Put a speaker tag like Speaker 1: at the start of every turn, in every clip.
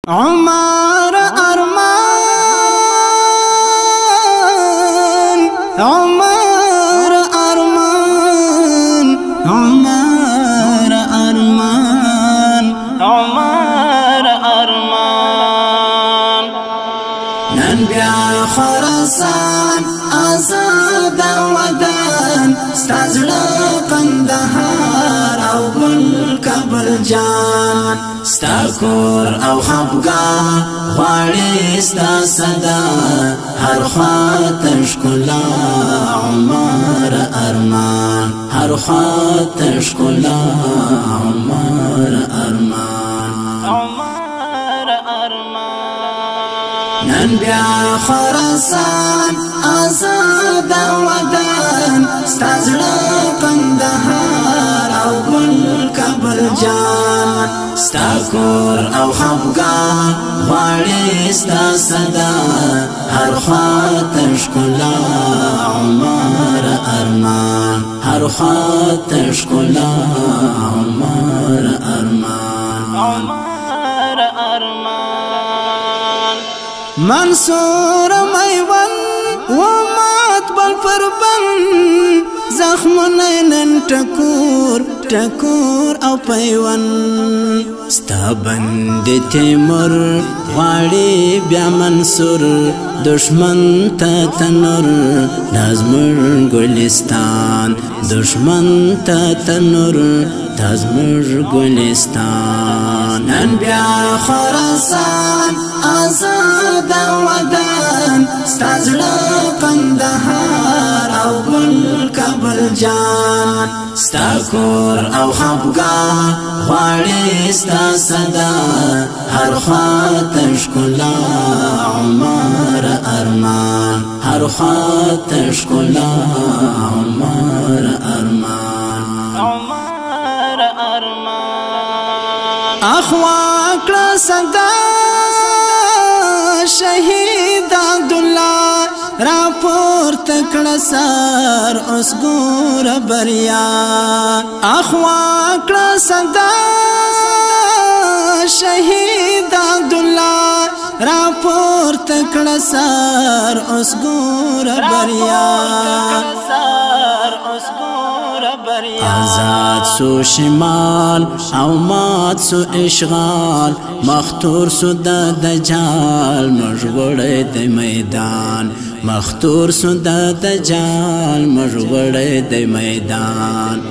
Speaker 1: عمر أرمان عمر أرمان عمر أرمان عمر أرمان نن بیا خراسان آزاد ودان ستازړه قندهار او ګل کابل جان ستا کور او خفګان غواړي ستا صدا هر خواته ښکلا عمر ارمان هر خواته ښکلا عمر ارمان عمر ارمان نن بیا خراسان آزاد ودان ستا زړه قندهار او ګل کابل جان ستا کور او خفګان غواړي ستا صدا هر خواته ښکلا عمر ارمان هر خواته ښکلا عمر ارمان عمر ارمان منصور میوان ومات بل پر بل زخمونه نن ټکور ټکور او پیوان ستا بند تیمور غواړي بیا منصور دشمن ته تنور لازمر ګلستان دشمن ته تنور لازمر ګلستان نن بیا خراسان آزاد ودان ستا زړه قندهار او ګل کابل جان ستا کور او خفګان غواړي ستا صدا هر خواته ښکلا عمر ارمان هر خواته ښکلا عمر ارمان عمر ارمان اخوا کړه صدا شهید عبدالله راپورته کړه سر اوس ګوره بریا اخوا کړه صدا شهید عبدالله راپورته کړه سر اوس ګوره بریا آزاد سو شمال او مات سو اشغال مختور سو د دجال مجوړې د میدان مختور سو د دجال مجوړې د میدان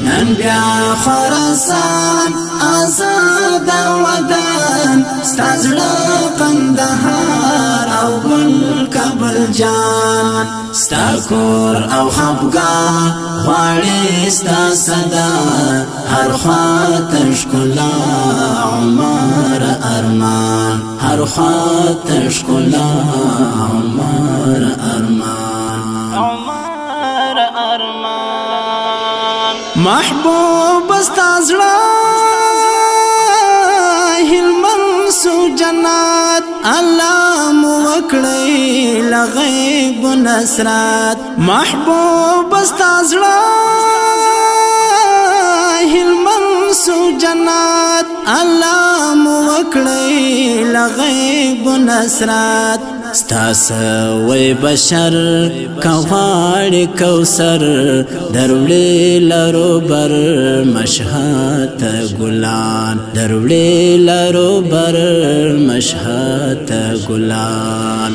Speaker 1: نن بیا خراسان آزاد ودان ستا زړه قندهار او ګل کابل جان ستا کور او خفګان غواړي ستا صدا هر خواته ښکلا عمر ارمان هر خواته ښکلا عمر ارمان عمر ارمان محبوب ستا زړه هلمند سو جنات الله مو وکړی لغیب نصرت محبوب ستا زړه هلمند سو جنات الله مو وکړی لغیب نصرت ستاسوی بشر کغواړي کوثر دروړي لرو بر مشهد ګلان دروړي لرو بر مشهد ګلان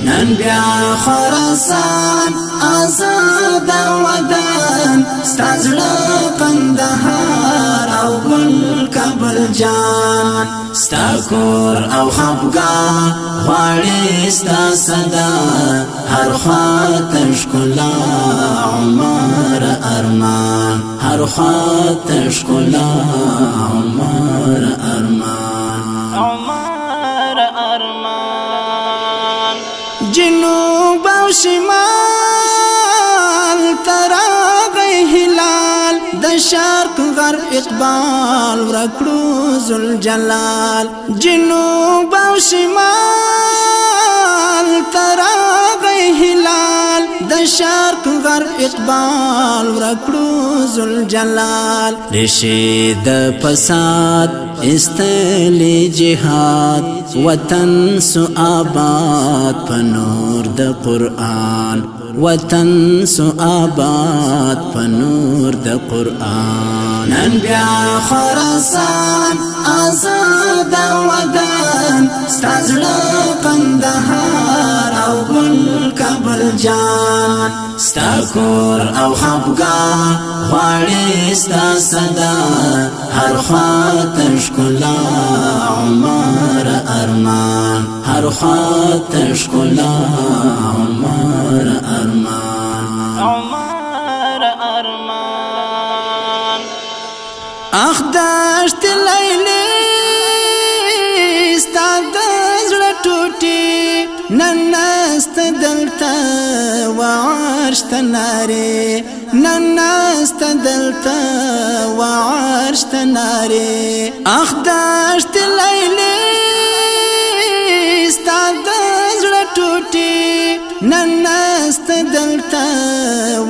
Speaker 1: نن بیا خراسان آزاد ودان ستا زړه قندهار او ګل کابل جان ستا کور او خفګان غواړي ستا صدا هر خواته ښکلا عمر ارمان هر خواته ښکلا عمر ارمان عمر ارمان جنوب او شمال تراغی هلال د شرق غرب اقبال ورکړو ذوالجلال جنوب او شمال تراغی هلال د شرق غرب اقبال ورکړو ذوالجلال رشید فساد استلی جهاد وطن سو آباد پنور د قرآن وطن سو آباد پنور د قرآن نن بیا خراسان آزاد وطن ستازړه قندهار او ګل کابل جان ستا کور او خفګان غواړي ستا صدا هر خواته ښکلا عمر ارمان هر خواته ښکلا عمر ارمان عمر ارمان اخ دشت لیلی ستا د زړه ټوټې نن نست دلته وعرش ته نارې نن نست دلته وعرش ته نارې اخ دشت لیلی ستا د زړه ټوټې نن نست دلته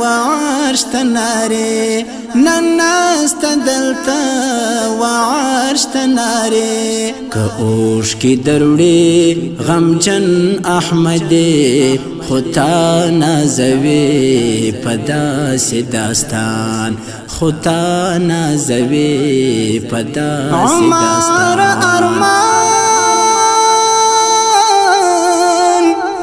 Speaker 1: وعرش ته نارې نن نست دلته وعرش ته نارې که اوښکې دروړې غمجن احمدې خو تا نازوي په داسې داستان خو تا نازوي په داسې داستان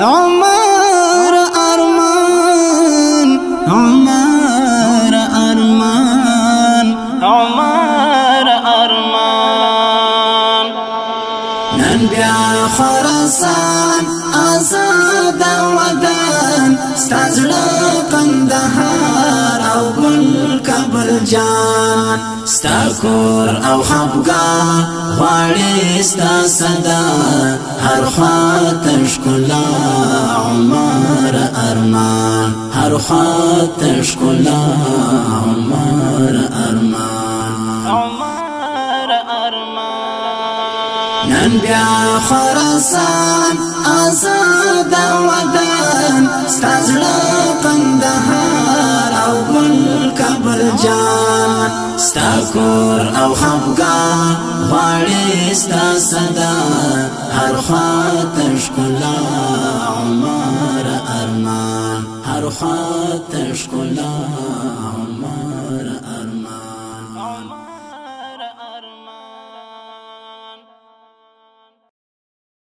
Speaker 1: عمر ارمان عمر ارمان عمر ارمان نن بیا خراسان آزاد وطن ستا زړه قندهار او ګل کابل جان ستا کور او خفګان غواړي ستا صدا هر خواته ښکلا عمر ارمان هر خواته ښکلا عمر ارمان عمر ارمان نن بیا خراسان آزاد وطن ستا زړه قندهار او ګل کابل جان ستا کور او خفګان غواړي ستا صدا هر خواته ښکلا عمر ارمان هر خواته ښکلا عمر